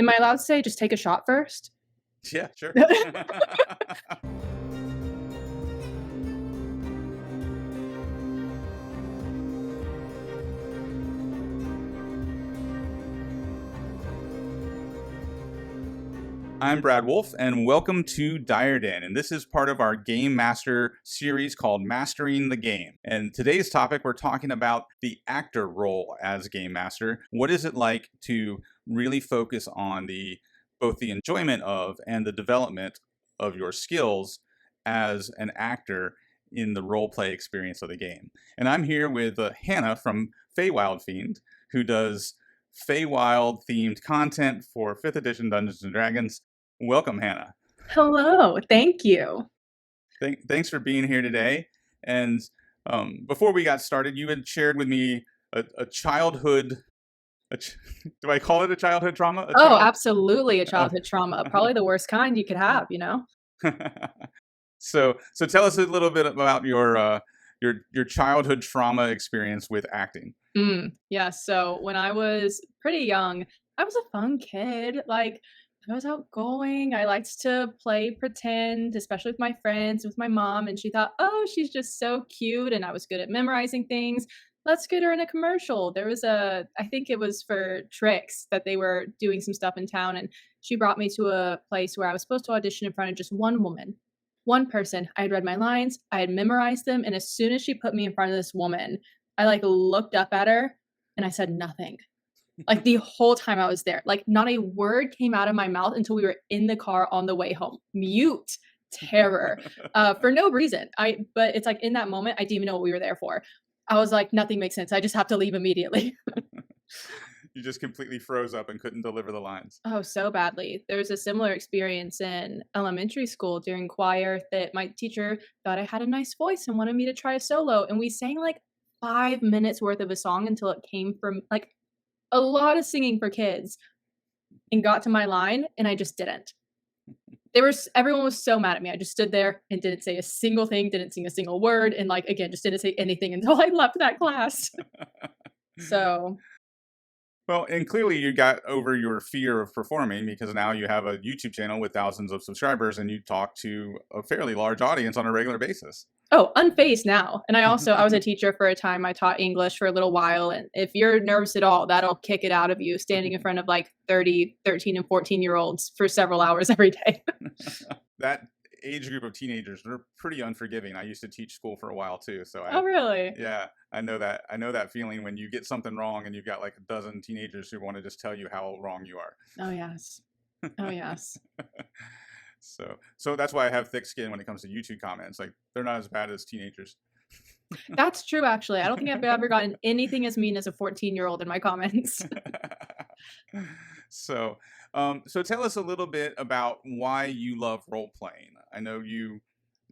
Am I allowed to say just take a shot first? Yeah, sure. I'm Brad Wolf, and welcome to Diarden. And this is part of our Game Master series called Mastering the Game. And today's topic, we're talking about the actor role as Game Master. What is it like to really focus on both the enjoyment of and the development of your skills as an actor in the role-play experience of the game? And I'm here with Hannah from Feywild Fiend, who does Feywild themed content for 5th edition Dungeons and Dragons. Welcome, Hannah. Hello, thank you. Thanks for being here today. And before we got started, you had shared with me a childhood. Do I call it a childhood trauma? Absolutely a childhood trauma. Probably the worst kind you could have, you know? So tell us a little bit about your childhood trauma experience with acting. Yeah, so when I was pretty young, I was a fun kid. I was outgoing. I liked to play pretend, especially with my friends, with my mom. And she thought, oh, she's just so cute. And I was good at memorizing things. Let's get her in a commercial. There was I think it was for Tricks that they were doing some stuff in town. And she brought me to a place where I was supposed to audition in front of just one woman, one person. I had read my lines, I had memorized them. And as soon as she put me in front of this woman, I looked up at her and I said nothing. The whole time I was there, not a word came out of my mouth until we were in the car on the way home. Mute terror for no reason. But it's in that moment, I didn't even know what we were there for. I was like, nothing makes sense. I just have to leave immediately. You just completely froze up and couldn't deliver the lines. Oh, so badly. There was a similar experience in elementary school during choir that my teacher thought I had a nice voice and wanted me to try a solo. And we sang 5 minutes worth of a song until it came from a lot of singing for kids, and got to my line and I just didn't. Everyone was so mad at me. I just stood there and didn't say a single thing, didn't sing a single word, and again, just didn't say anything until I left that class. So. Well, and clearly you got over your fear of performing because now you have a YouTube channel with thousands of subscribers and you talk to a fairly large audience on a regular basis. Oh, unfazed now. And I was a teacher for a time. I taught English for a little while. And if you're nervous at all, that'll kick it out of you standing in front of 30, 13 and 14-year-olds for several hours every day. That age group of teenagers, they're pretty unforgiving. I used to teach school for a while too. So Oh, really? Yeah, I know that feeling when you get something wrong and you've got a dozen teenagers who want to just tell you how wrong you are. Oh, yes. Oh, yes. So that's why I have thick skin when it comes to YouTube comments. They're not as bad as teenagers. That's true, actually. I don't think I've ever gotten anything as mean as a 14-year-old in my comments. So tell us a little bit about why you love role-playing. I know you've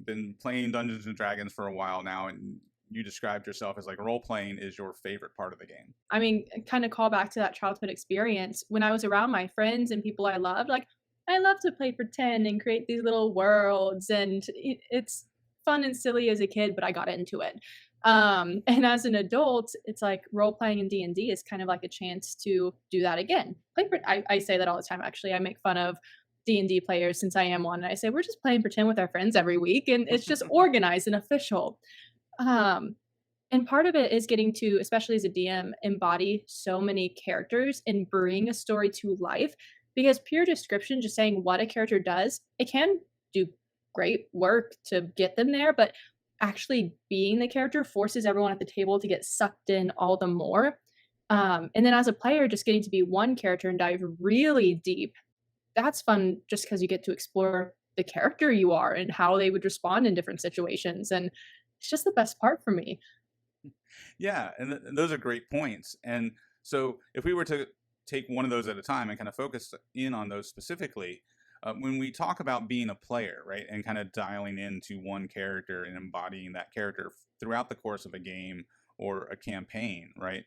been playing Dungeons and Dragons for a while now, and you described yourself as role-playing is your favorite part of the game. I mean, kind of call back to that childhood experience. When I was around my friends and people I loved, I love to play pretend and create these little worlds, and it's fun and silly as a kid, but I got into it. And as an adult, it's role-playing in D&D is kind of a chance to do that again. I say that all the time, actually. I make fun of D&D players since I am one, and I say, we're just playing pretend with our friends every week, and it's just organized and official. And part of it is getting to, especially as a DM, embody so many characters and bring a story to life. Because pure description, just saying what a character does, it can do great work to get them there, but actually being the character forces everyone at the table to get sucked in all the more. And then as a player, just getting to be one character and dive really deep, that's fun just because you get to explore the character you are and how they would respond in different situations. And it's just the best part for me. Yeah, and those are great points. And so if we were to take one of those at a time and kind of focus in on those specifically, when we talk about being a player, right, and kind of dialing into one character and embodying that character throughout the course of a game or a campaign, right,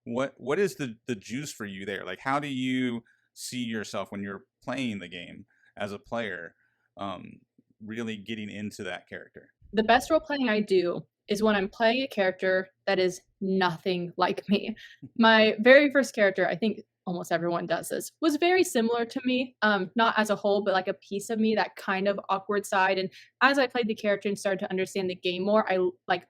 what is the juice for you there? How do you see yourself when you're playing the game as a player, really getting into that character? The best role playing I do is when I'm playing a character that is nothing like me. My very first character, I think almost everyone does this, was very similar to me. Not as a whole, but like a piece of me, that kind of awkward side. And as I played the character and started to understand the game more, like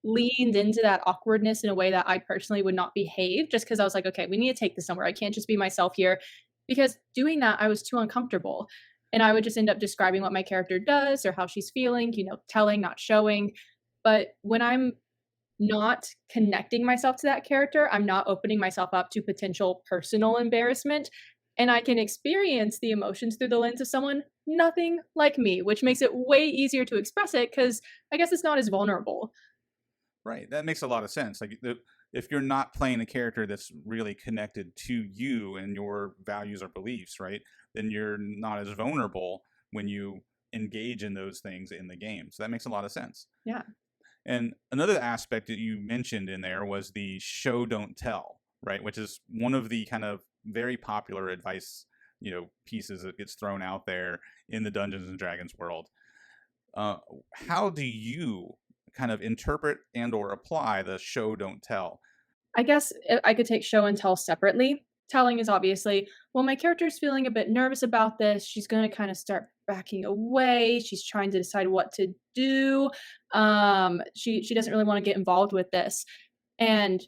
leaned into that awkwardness in a way that I personally would not behave, just because I was like, okay, we need to take this somewhere. I can't just be myself here. Because doing that, I was too uncomfortable. And I would just end up describing what my character does or how she's feeling, telling, not showing. But when I'm not connecting myself to that character, I'm not opening myself up to potential personal embarrassment, and I can experience the emotions through the lens of someone nothing like me, which makes it way easier to express it because I guess it's not as vulnerable. Right. That makes a lot of sense. Like if you're not playing a character that's really connected to you and your values or beliefs, right, then you're not as vulnerable when you engage in those things in the game. So that makes a lot of sense. Yeah. And another aspect that you mentioned in there was the show don't tell, right? Which is one of the kind of very popular advice, pieces that gets thrown out there in the Dungeons and Dragons world. Uh, how do you kind of interpret and or apply the show don't tell? I guess I could take show and tell separately. Telling is obviously, well, my character's feeling a bit nervous about this. She's going to kind of start backing away. She's trying to decide what to do. She doesn't really want to get involved with this. And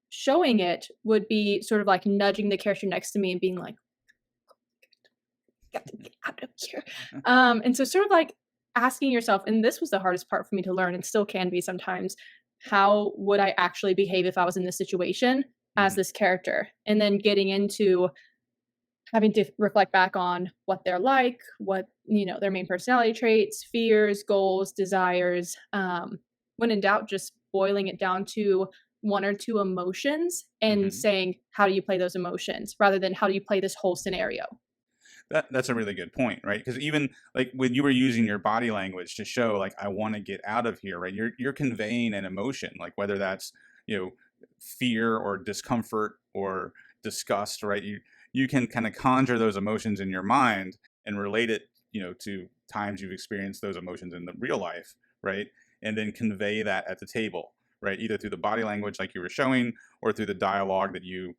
showing it would be sort of like nudging the character next to me and being like, "Got to get out of here." And so sort of like asking yourself, and this was the hardest part for me to learn and still can be sometimes, how would I actually behave if I was in this situation as Mhm. this character? And then getting into having to reflect back on what they're like, what, their main personality traits, fears, goals, desires. When in doubt, just boiling it down to one or two emotions and Mhm. saying, how do you play those emotions rather than how do you play this whole scenario? That's a really good point, right? Because even like when you were using your body language to show like I want to get out of here, right? You're conveying an emotion, like whether that's you know fear or discomfort or disgust, right? You can kind of conjure those emotions in your mind and relate it, to times you've experienced those emotions in the real life, right? And then convey that at the table, right? Either through the body language, like you were showing, or through the dialogue that you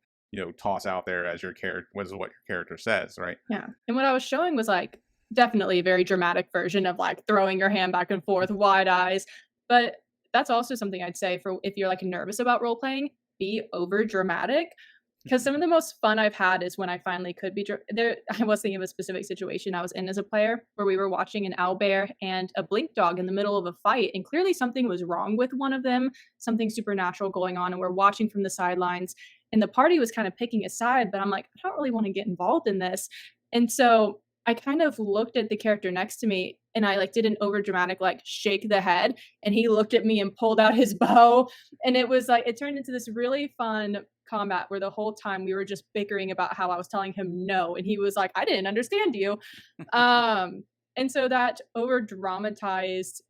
toss out there as your character, what your character says, right? Yeah, and what I was showing was, like, definitely a very dramatic version of, like, throwing your hand back and forth, wide eyes, but that's also something I'd say for if you're, like, nervous about role playing, be over dramatic. Because some of the most fun I've had is when I finally could be there. I was thinking of a specific situation I was in as a player where we were watching an owlbear and a blink dog in the middle of a fight, and clearly something was wrong with one of them, something supernatural going on, and we're watching from the sidelines, and the party was kind of picking a side, but I'm like, "I don't really wanna get involved in this." And so I kind of looked at the character next to me, and I, like, did an overdramatic, like, shake the head, and he looked at me and pulled out his bow, and it was like it turned into this really fun combat where the whole time we were just bickering about how I was telling him no, and he was like, "I didn't understand you." And so that over dramatized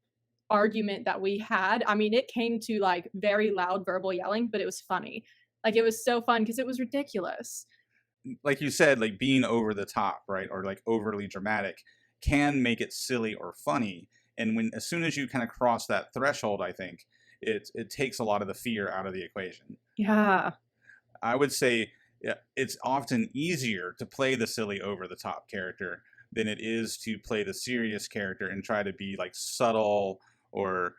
argument that we had, I mean, it came to like very loud verbal yelling, but it was funny. Like it was so fun because it was ridiculous. Like you said, like being over the top, right, or like overly dramatic can make it silly or funny. And when as soon as you kind of cross that threshold, I think it takes a lot of the fear out of the equation. Yeah. I would say yeah, it's often easier to play the silly over the top character than it is to play the serious character and try to be like subtle or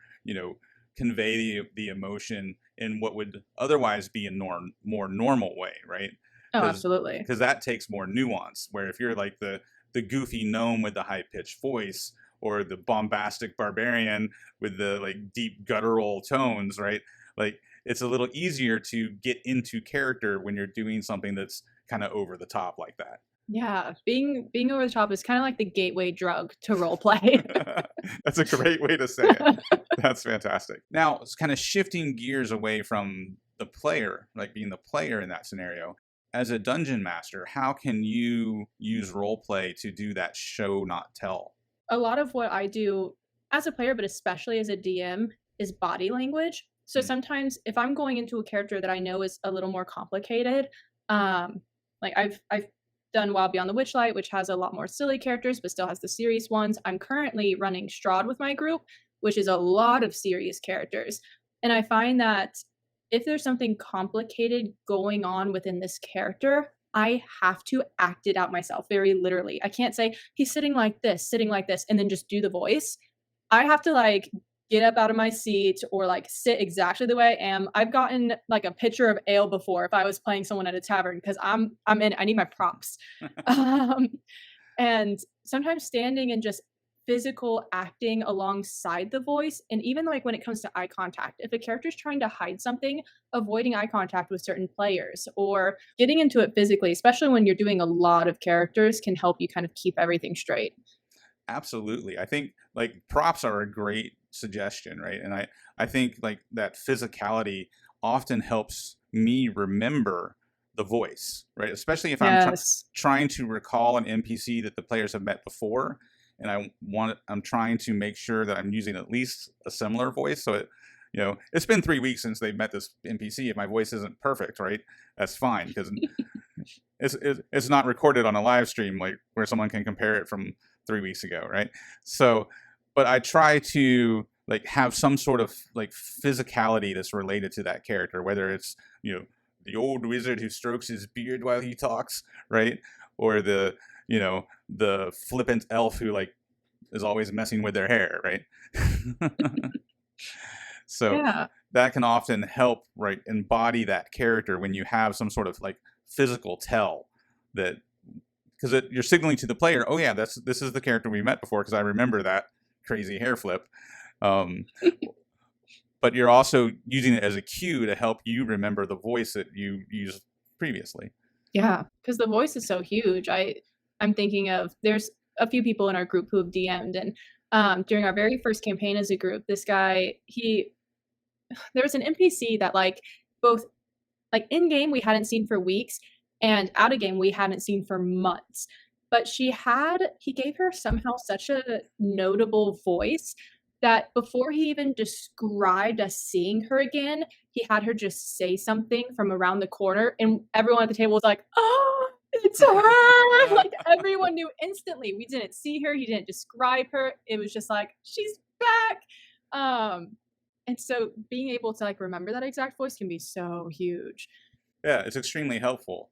convey the emotion in what would otherwise be a more normal way, right? Oh, because absolutely. because that takes more nuance, where if you're like the goofy gnome with the high pitched voice or the bombastic barbarian with the like deep guttural tones, right? Like it's a little easier to get into character when you're doing something that's kind of over the top like that. Yeah. Being over the top is kind of like the gateway drug to role play. That's a great way to say it. That's fantastic. Now, it's kind of shifting gears away from the player, like being the player in that scenario. As a dungeon master, how can you use role play to do that show not tell? A lot of what I do as a player, but especially as a DM, is body language. So Mm, sometimes if I'm going into a character that I know is a little more complicated, um, like I've done Wild Beyond the Witchlight, which has a lot more silly characters, but still has the serious ones. I'm currently running Strahd with my group, which is a lot of serious characters. And I find that if there's something complicated going on within this character, I have to act it out myself, very literally. I can't say, "He's sitting like this," and then just do the voice. I have to, like, get up out of my seat or, like, sit exactly the way I am. I've gotten, like, a pitcher of ale before if I was playing someone at a tavern because I'm in I need my props. Um, and sometimes standing and just physical acting alongside the voice, and even, like, when it comes to eye contact, if a character's trying to hide something, avoiding eye contact with certain players or getting into it physically, especially when you're doing a lot of characters, can help you kind of keep everything straight. Absolutely. I think like props are a great suggestion, right? And I think like that physicality often helps me remember the voice, right? Especially if Yes. trying to recall an NPC that the players have met before, and I'm trying to make sure that I'm using at least a similar voice. So it's been 3 weeks since they've met this NPC. If my voice isn't perfect, right, that's fine because it's not recorded on a live stream like where someone can compare it from 3 weeks ago, right? So, but I try to like have some sort of like physicality that's related to that character, whether it's the old wizard who strokes his beard while he talks, right, or the flippant elf who like is always messing with their hair, right? So Yeah. that can often help, right, embody that character when you have some sort of like physical tell that because you're signaling to the player, oh yeah, this is the character we met before because I remember that crazy hair flip. Um, but you're also using it as a cue to help you remember the voice that you used previously. Yeah, because the voice is so huge. I'm thinking of there's a few people in our group who have DM'd, and, during our very first campaign as a group, this guy, he there was an NPC that, like, both like, in game, we hadn't seen for weeks, and out of game, we hadn't seen for months. But he gave her somehow such a notable voice that before he even described us seeing her again, he had her just say something from around the corner, and everyone at the table was like, "Oh, it's her!" Like, everyone knew instantly. We didn't see her, he didn't describe her, it was just like, "She's back!" Um, and so being able to, like, remember that exact voice can be so huge. Yeah, it's extremely helpful.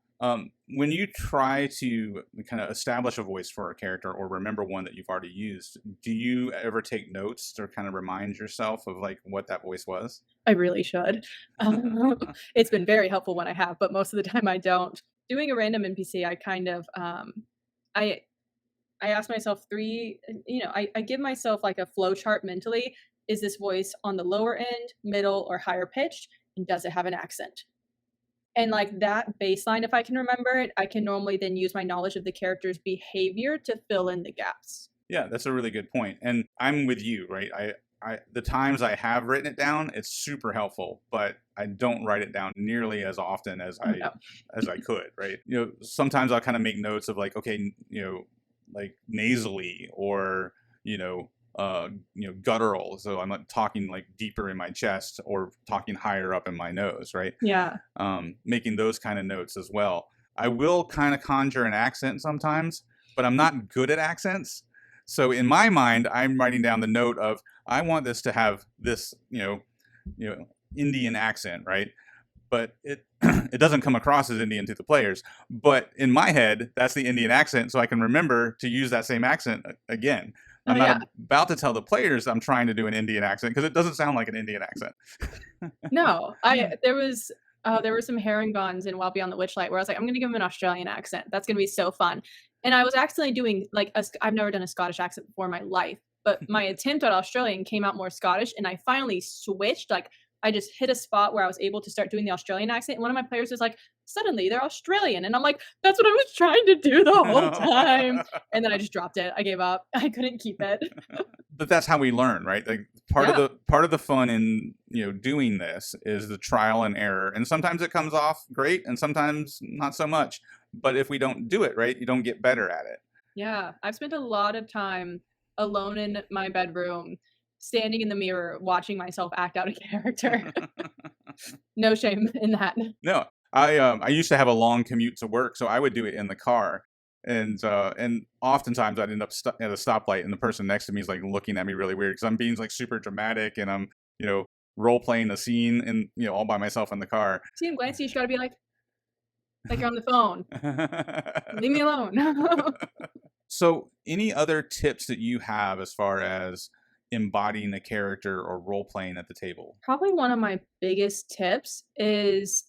When you try to kind of establish a voice for a character or remember one that you've already used, do you ever take notes to kind of remind yourself of like what that voice was? I really should. Um, it's been very helpful when I have, but most of the time I don't. Doing a random NPC, I kind of, I I ask myself 3 I give myself, like, a flow chart mentally. Is this voice on the lower end, middle, or higher pitched? And does it have an accent? And, like, that baseline, if I can remember it, I can normally then use my knowledge of the character's behavior to fill in the gaps. Yeah, that's a really good point. And I'm with you, right? The times I have written it down, it's super helpful, but I don't write it down nearly as often as No. I could, right? Sometimes I'll kind of make notes of like, okay, like nasally or guttural. So I'm not talking like deeper in my chest or talking higher up in my nose, right? Yeah. Making those kind of notes as well. I will kind of conjure an accent sometimes, but I'm not good at accents. So in my mind, I'm writing down the note of I want this to have this, Indian accent, right? But it it doesn't come across as Indian to the players. But in my head, that's the Indian accent, so I can remember to use that same accent again. Oh, I'm yeah. not about to tell the players I'm trying to do an Indian accent because it doesn't sound like an Indian accent. No, there were some herringons in Wild Beyond the Witchlight where I was like, "I'm gonna give him an Australian accent. That's gonna be so fun." And I was accidentally doing, like, I've never done a Scottish accent before in my life, but my attempt at Australian came out more Scottish, and I finally switched, like, I just hit a spot where I was able to start doing the Australian accent, and one of my players was like, "Suddenly, they're Australian," and I'm like, "That's what I was trying to do the whole time." And then I just dropped it. I gave up. I couldn't keep it. But that's how we learn, right? Like Yeah. part of the fun in doing this is the trial and error, and sometimes it comes off great, and sometimes not so much. But if we don't do it right, you don't get better at it. Yeah, I've spent a lot of time alone in my bedroom, standing in the mirror, watching myself act out a character. No shame in that. No, I used to have a long commute to work, so I would do it in the car, and oftentimes I'd end up at a stoplight, and the person next to me is like looking at me really weird because I'm being like super dramatic, and I'm role playing a scene and all by myself in the car. See him glance, you just gotta be like you're on the phone. Leave me alone. So, any other tips that you have as far as embodying a character or role playing at the table? Probably one of my biggest tips is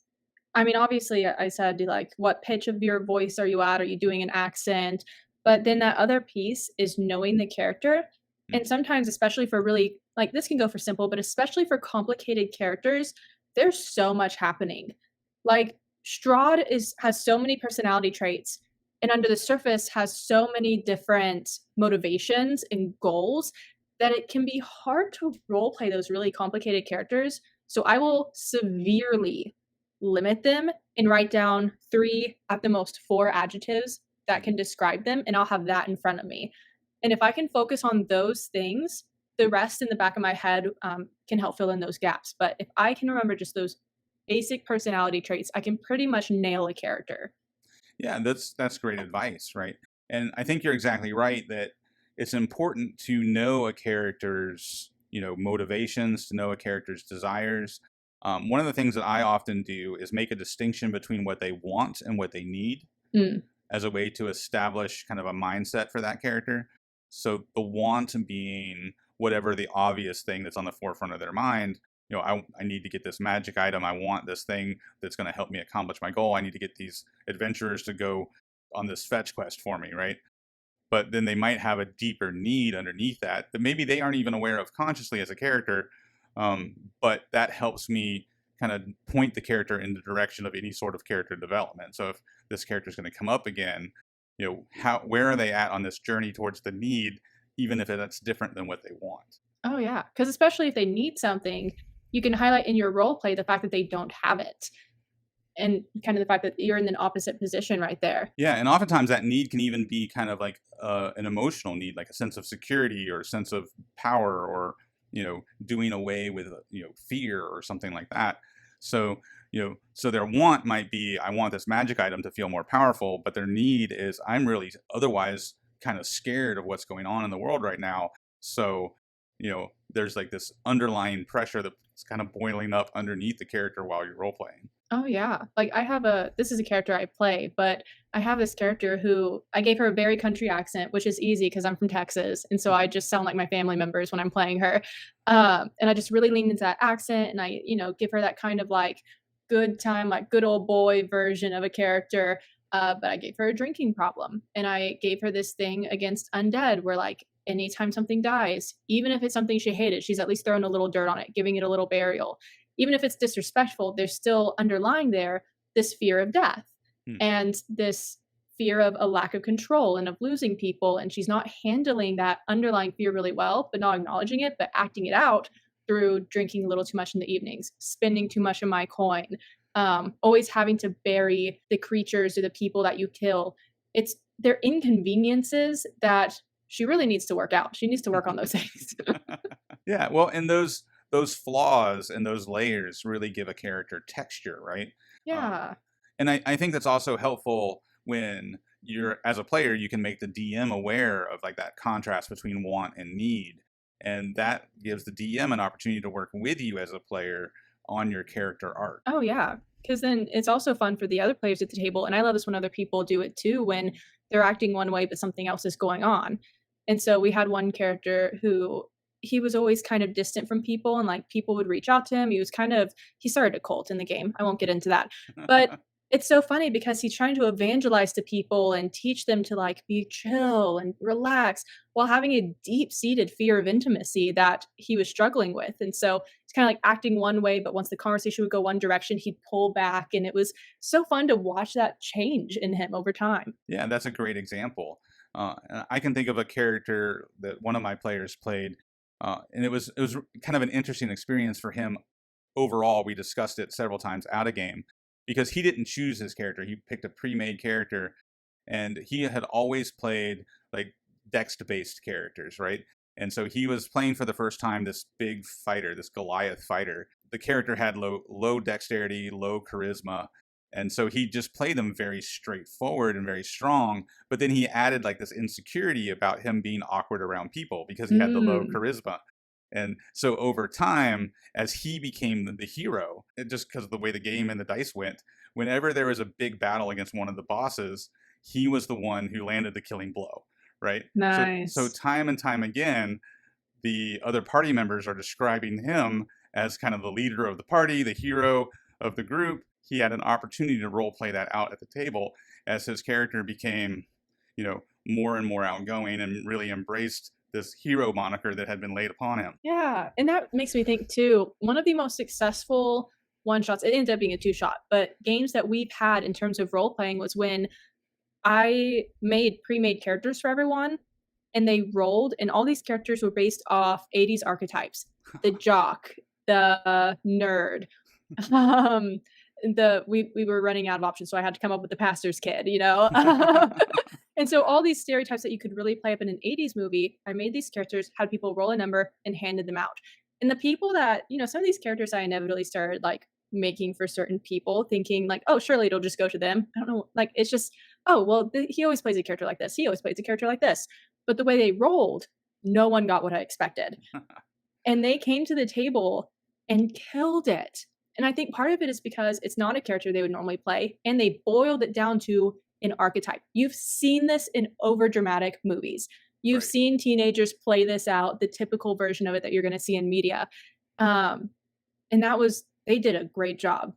I mean, obviously, I said, like, what pitch of your voice are you at? Are you doing an accent? But then that other piece is knowing the character. Mm. And sometimes, especially for really, like, this can go for simple, but especially for complicated characters, there's so much happening. Like, Strahd has so many personality traits, and under the surface has so many different motivations and goals that it can be hard to role play those really complicated characters. So I will severely limit them and write down 3, at the most 4 adjectives that can describe them, and I'll have that in front of me. And if I can focus on those things, the rest in the back of my head, can help fill in those gaps. But if I can remember just those basic personality traits, I can pretty much nail a character. Yeah, that's great advice, right? And I think you're exactly right that it's important to know a character's, motivations, to know a character's desires. One of the things that I often do is make a distinction between what they want and what they need Mm. as a way to establish kind of a mindset for that character. So the want being whatever the obvious thing that's on the forefront of their mind. I need to get this magic item. I want this thing that's going to help me accomplish my goal. I need to get these adventurers to go on this fetch quest for me, right? But then they might have a deeper need underneath that maybe they aren't even aware of consciously as a character. But that helps me kind of point the character in the direction of any sort of character development. So if this character is going to come up again, where are they at on this journey towards the need, even if that's different than what they want? Oh, yeah, because especially if they need something, you can highlight in your role play the fact that they don't have it, and kind of the fact that you're in an opposite position right there. Yeah, and oftentimes that need can even be kind of like an emotional need, like a sense of security or a sense of power, or doing away with fear or something like that. So so their want might be, I want this magic item to feel more powerful, but their need is, I'm really otherwise kind of scared of what's going on in the world right now. So there's like this underlying pressure that's kind of boiling up underneath the character while you're role playing. Oh, yeah. Like, this is a character I play, but I have this character who I gave her a very country accent, which is easy because I'm from Texas, and so I just sound like my family members when I'm playing her. And I just really lean into that accent, and I, give her that kind of, like, good time, like, good old boy version of a character, but I gave her a drinking problem, and I gave her this thing against undead where, like, anytime something dies, even if it's something she hated, she's at least throwing a little dirt on it, giving it a little burial. Even if it's disrespectful, there's still underlying there this fear of death Hmm. and this fear of a lack of control and of losing people. And she's not handling that underlying fear really well, but not acknowledging it, but acting it out through drinking a little too much in the evenings, spending too much of my coin, always having to bury the creatures or the people that you kill. They're inconveniences that she really needs to work out. She needs to work on those things. Yeah, well, and those flaws and those layers really give a character texture, right? Yeah. And I think that's also helpful when you're, as a player, you can make the DM aware of like that contrast between want and need. And that gives the DM an opportunity to work with you as a player on your character arc. Oh, yeah. Because then it's also fun for the other players at the table, and I love this when other people do it too, when they're acting one way, but something else is going on. And so we had one character who he was always kind of distant from people, and, like, people would reach out to him. He started a cult in the game. I won't get into that. But it's so funny because he's trying to evangelize to people and teach them to, like, be chill and relax while having a deep-seated fear of intimacy that he was struggling with. And so it's kinda like acting one way, but once the conversation would go one direction, he'd pull back, and it was so fun to watch that change in him over time. Yeah, that's a great example. And I can think of a character that one of my players played, and it was kind of an interesting experience for him overall. We discussed it several times out of game because he didn't choose his character. He picked a pre-made character, and he had always played like dex-based characters, right? And so he was playing for the first time this big fighter, this Goliath fighter. The character had low dexterity, low charisma, and so he just played them very straightforward and very strong. But then he added like this insecurity about him being awkward around people because he had the low Mm. charisma. And so over time, as he became the hero, just because of the way the game and the dice went, whenever there was a big battle against one of the bosses, he was the one who landed the killing blow, right? So Nice. time and time again, the other party members are describing him as kind of the leader of the party, the hero of the group. He had an opportunity to role play that out at the table as his character became, more and more outgoing and really embraced this hero moniker that had been laid upon him. Yeah, and that makes me think too, one of the most successful one-shots, it ended up being a two-shot, but games that we've had in terms of role-playing was when I made pre-made characters for everyone, and they rolled, and all these characters were based off 80s archetypes. The jock, the nerd, um, we were running out of options, so I had to come up with the pastor's kid, you know? And so all these stereotypes that you could really play up in an 80s movie, I made these characters, had people roll a number, and handed them out. And the people that, some of these characters I inevitably started like making for certain people, thinking like, oh, surely it'll just go to them. I don't know. Like, it's just, oh, well, he always plays a character like this. He always plays a character like this. But the way they rolled, no one got what I expected. And they came to the table and killed it. And I think part of it is because it's not a character they would normally play, and they boiled it down to an archetype. You've seen this in overdramatic movies. You've Right. seen teenagers play this out, the typical version of it that you're going to see in media. And they did a great job.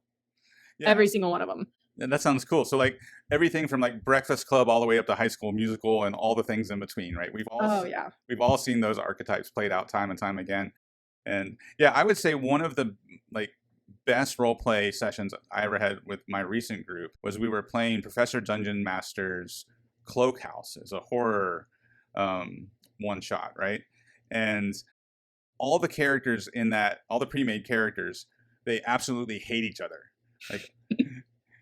Yeah. Every single one of them. And that sounds cool. So like everything from like Breakfast Club all the way up to High School Musical and all the things in between, right? Oh, yeah. We've all seen those archetypes played out time and time again. And yeah, I would say one of the like best role play sessions I ever had with my recent group was we were playing Professor Dungeon Master's Cloak House as a horror one shot, right? And all the characters in that, all the pre-made characters, they absolutely hate each other. Like,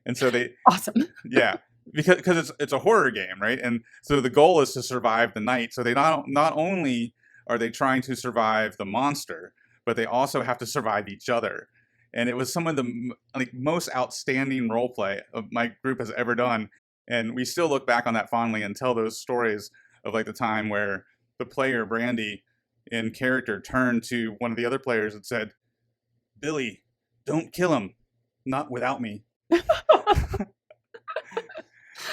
and so they, Awesome. yeah, because it's a horror game, right? And so the goal is to survive the night. So they not only are they trying to survive the monster, but they also have to survive each other. And it was some of the like most outstanding role play of my group has ever done. And we still look back on that fondly and tell those stories of like the time where the player Brandy in character turned to one of the other players and said, "Billy, don't kill him, not without me."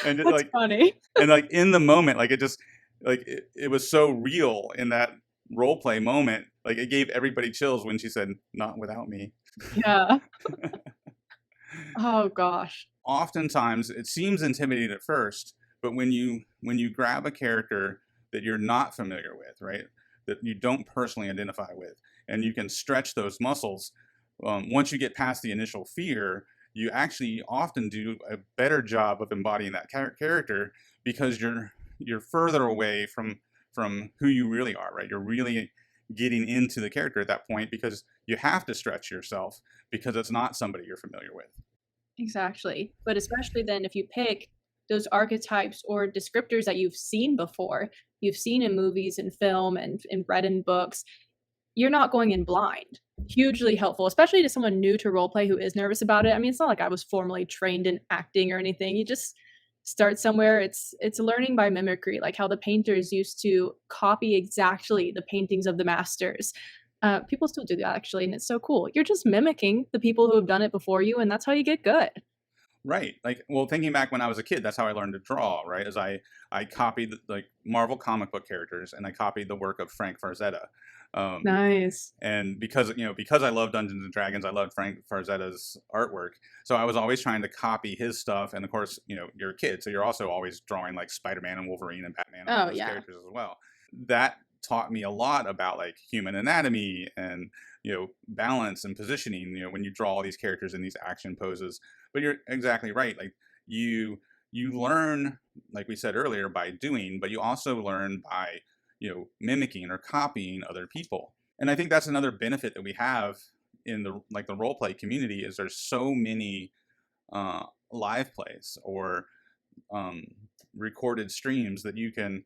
And just, That's funny. and like in the moment, like it just like it was so real in that role play moment. Like it gave everybody chills when she said, "Not without me." Yeah. Oh gosh. Oftentimes it seems intimidating at first, but when you grab a character that you're not familiar with, right, that you don't personally identify with, and you can stretch those muscles, once you get past the initial fear, you actually often do a better job of embodying that character because you're further away from who you really are, right? You're really getting into the character at that point because you have to stretch yourself because it's not somebody you're familiar with. Exactly. But especially then if you pick those archetypes or descriptors that you've seen before, you've seen in movies and film and read in books, you're not going in blind. Hugely helpful, especially to someone new to roleplay who is nervous about it. I mean, it's not like I was formally trained in acting or anything. You just start somewhere. It's learning by mimicry, like how the painters used to copy exactly the paintings of the masters. People still do that actually, and it's so cool. You're just mimicking the people who have done it before you, and that's how you get good. Right. Like, well, thinking back when I was a kid, that's how I learned to draw, right? As I copied like Marvel comic book characters and I copied the work of Frank Farzetta. Nice. And because I love Dungeons and Dragons, I loved Frank Farzetta's artwork. So I was always trying to copy his stuff. And of course, you're a kid, so you're also always drawing like Spider-Man and Wolverine and Batman and all Oh those yeah. characters as well. That taught me a lot about like human anatomy and balance and positioning. When you draw all these characters in these action poses. But you're exactly right. Like you learn, like we said earlier, by doing, but you also learn by mimicking or copying other people. And I think that's another benefit that we have in the role play community is there's so many live plays or recorded streams that you can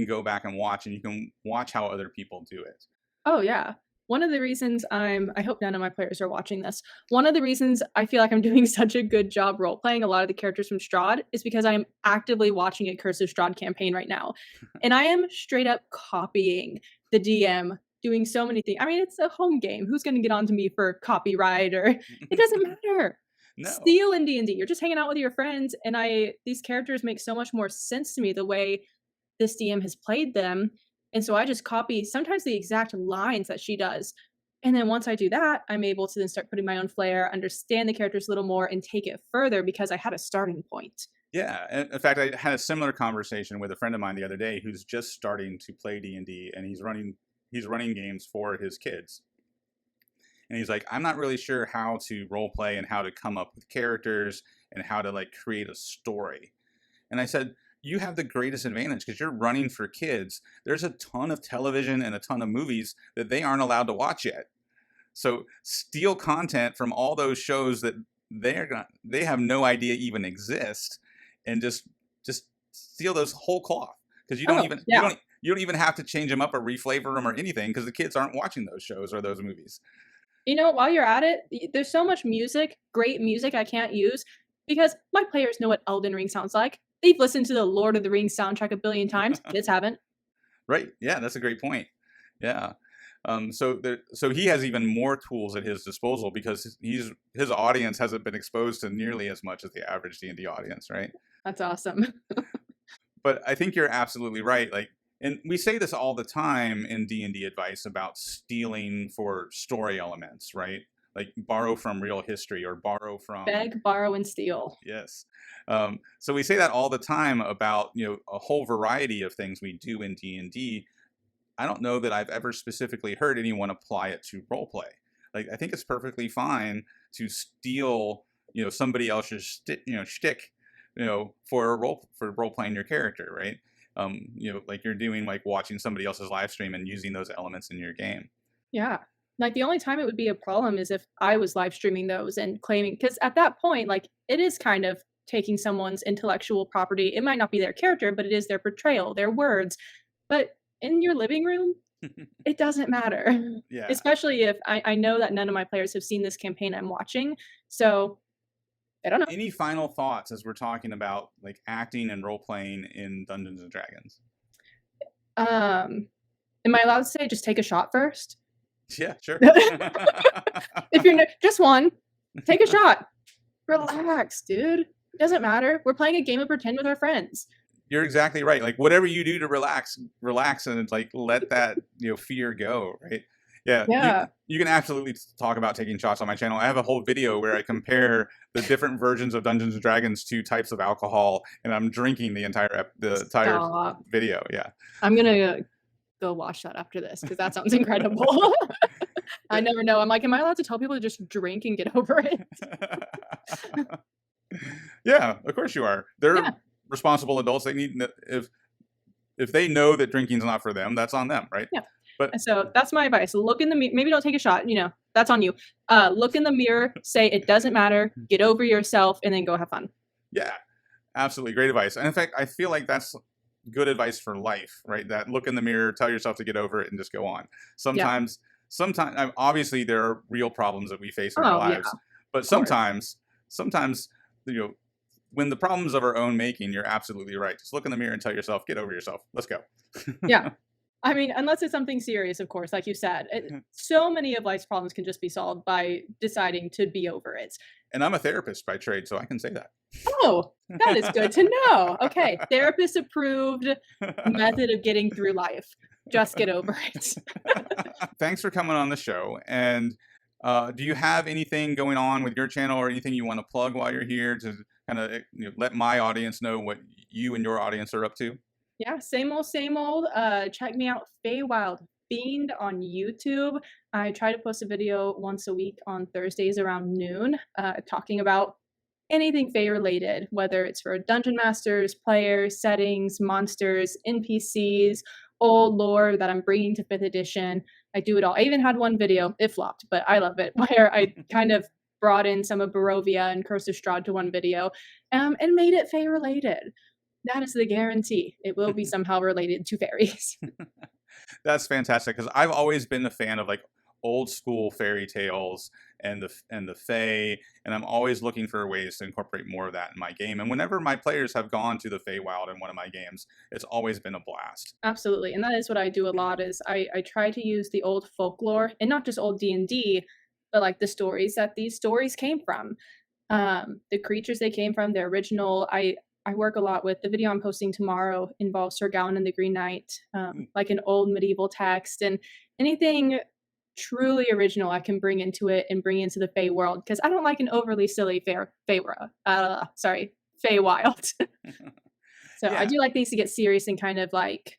go back and watch, and you can watch how other people do it. Oh yeah. One of the reasons I hope none of my players are watching this. One of the reasons I feel like I'm doing such a good job role playing a lot of the characters from Strahd is because I am actively watching a Curse of Strahd campaign right now. And I am straight up copying the DM doing so many things. I mean, it's a home game. Who's gonna get on to me for copyright or it doesn't matter. No. Steal in D&D. You're just hanging out with your friends, and these characters make so much more sense to me the way this DM has played them, and so I just copy sometimes the exact lines that she does, and then once I do that, I'm able to then start putting my own flair, understand the characters a little more, and take it further because I had a starting point. Yeah, and in fact, I had a similar conversation with a friend of mine the other day who's just starting to play D&D, and he's running games for his kids. And he's like, I'm not really sure how to role play and how to come up with characters and how to like create a story. And I said, you have the greatest advantage because you're running for kids. There's a ton of television and a ton of movies that they aren't allowed to watch yet. So steal content from all those shows that they have no idea even exist, and just steal those whole cloth because you don't Oh, even yeah. you don't even have to change them up or reflavor them or anything because the kids aren't watching those shows or those movies. You know, while you're at it, there's so much music, great music I can't use because my players know what Elden Ring sounds like. They've listened to the Lord of the Rings soundtrack a billion times. Kids haven't. Right? Yeah, that's a great point. Yeah. So he has even more tools at his disposal because his audience hasn't been exposed to nearly as much as the average D&D audience, right? That's awesome. But I think you're absolutely right. Like, and we say this all the time in D&D advice about stealing for story elements, right? Like borrow from real history or borrow from Beg, borrow, and steal. yes. So we say that all the time about a whole variety of things we do in D&D. I don't know that I've ever specifically heard anyone apply it to role play. Like I think it's perfectly fine to steal somebody else's shtick for role playing your character, right? Like you're doing like watching somebody else's live stream and using those elements in your game. Yeah. Like, the only time it would be a problem is if I was live streaming those and claiming, because at that point, like, it is kind of taking someone's intellectual property. It might not be their character, but it is their portrayal, their words. But in your living room, it doesn't matter. Yeah. Especially if I know that none of my players have seen this campaign I'm watching. So I don't know. Any final thoughts as we're talking about like acting and role playing in Dungeons and Dragons? Am I allowed to say just take a shot first? Yeah, sure. If you're just one, take a shot. Relax, dude. It doesn't matter. We're playing a game of pretend with our friends. You're exactly right. Like whatever you do to relax, and it's like let that fear go, right? Yeah. Yeah. You can absolutely talk about taking shots on my channel. I have a whole video where I compare the different versions of Dungeons and Dragons to types of alcohol, and I'm drinking the entire Stop. video. Yeah. I'm gonna go watch that after this because that sounds incredible. I never know. I'm like, am I allowed to tell people to just drink and get over it? Yeah, of course you are. They're Yeah. responsible adults. They need if they know that drinking's not for them, that's on them, right? Yeah. But And so that's my advice. Look in the maybe don't take a shot. That's on you. Look in the mirror. Say it doesn't matter. Get over yourself, and then go have fun. yeah, absolutely great advice. And in fact, I feel like that's good advice for life, right? That look in the mirror, tell yourself to get over it, and just go on. Sometimes, obviously, there are real problems that we face in our Oh, yeah. lives, but Of course. sometimes, when the problems of our own making, you're absolutely right. Just look in the mirror and tell yourself, get over yourself. Let's go. Yeah. I mean, unless it's something serious, of course, like you said. So many of life's problems can just be solved by deciding to be over it. And I'm a therapist by trade, so I can say that. Oh, that is good to know. Okay, therapist approved method of getting through life. Just get over it. Thanks for coming on the show. And do you have anything going on with your channel or anything you want to plug while you're here to kind of let my audience know what you and your audience are up to? Yeah, same old, same old. Check me out, Feywild Fiend on YouTube. I try to post a video once a week on Thursdays around noon, talking about anything Fey related, whether it's for dungeon masters, players, settings, monsters, NPCs, old lore that I'm bringing to 5th edition. I do it all. I even had one video, it flopped, but I love it, where I kind of brought in some of Barovia and Curse of Strahd to one video, and made it Fey related. That is the guarantee. It will be somehow related to fairies. That's fantastic because I've always been a fan of like old school fairy tales and the fae, and I'm always looking for ways to incorporate more of that in my game. And whenever my players have gone to the Feywild in one of my games, it's always been a blast. Absolutely, and that is what I do a lot is I try to use the old folklore, and not just old D&D, but, like, the stories that these stories came from. The creatures they came from, their original I work a lot with the video I'm posting tomorrow involves Sir Gawain and the Green Knight, Mm. like an old medieval text, and anything truly original I can bring into it and bring into the Fey world, because I don't like an overly silly Feywild. So I Yeah, do like things to get serious and kind of, like,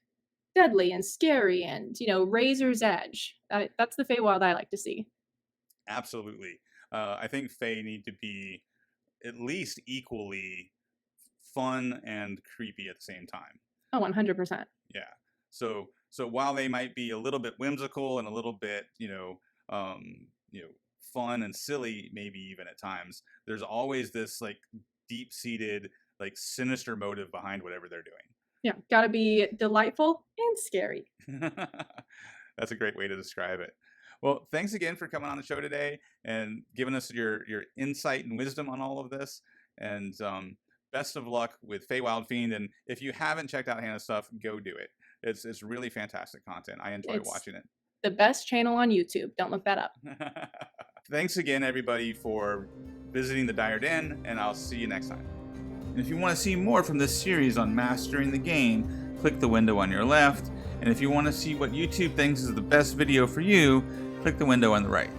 deadly and scary and, razor's edge. That's the Feywild I like to see. absolutely. I think fae need to be at least equally fun and creepy at the same time. Oh, 100%. Yeah. So while they might be a little bit whimsical and a little bit, fun and silly, maybe even at times, there's always this like deep-seated, like sinister motive behind whatever they're Yeah, gotta be delightful and scary. doing. That's a great way to describe it. Well, thanks again for coming on the show today and giving us your insight and wisdom on all of this. And best of luck with Feywild Fiend. And if you haven't checked out Hannah's stuff, go do it. It's really fantastic content. I enjoy It's watching it. the best channel on YouTube, don't look that up. Thanks again, everybody, for visiting the Dire Den, and I'll see you next time. And if you want to see more from this series on mastering the game, click the window on your left. And if you want to see what YouTube thinks is the best video for you, click the window on the right.